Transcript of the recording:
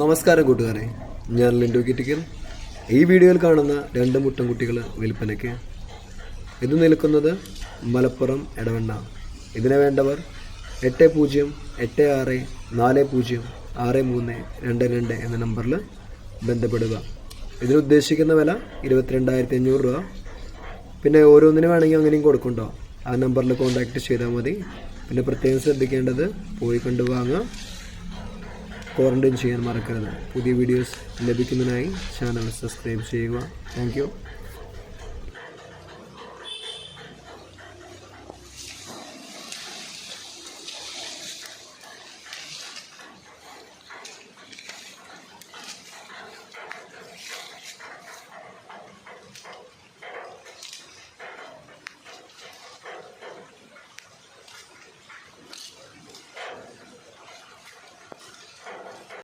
നമസ്കാരം കൂട്ടുകാരെ, ഞാൻ ലിൻഡോ കിറ്റിക്കൽ. ഈ വീഡിയോയിൽ കാണുന്ന 2 മുട്ടൻകുട്ടികൾ വിൽപ്പനയ്ക്ക്. ഇത് നിൽക്കുന്നത് മലപ്പുറം എടവണ്ണ. ഇതിനെ വേണ്ടവർ 8086406322 എന്ന നമ്പറിൽ ബന്ധപ്പെടുക. ഇതിനുദ്ദേശിക്കുന്ന വില 22,500 രൂപ. പിന്നെ ഓരോന്നിനും വേണമെങ്കിൽ അങ്ങനെയും കൊടുക്കുന്നുണ്ടോ, ആ നമ്പറിൽ കോൺടാക്റ്റ് ചെയ്താൽ മതി. പിന്നെ പ്രത്യേകം ശ്രദ്ധിക്കേണ്ടത്, പോയി കണ്ടു വാങ്ങുക, ക്വാറന്റൈൻ ചെയ്യാൻ മറക്കരുത്. പുതിയ വീഡിയോസ് ലഭിക്കുന്നതിനായി ചാനൽ സബ്സ്ക്രൈബ് ചെയ്യുക. Thank you.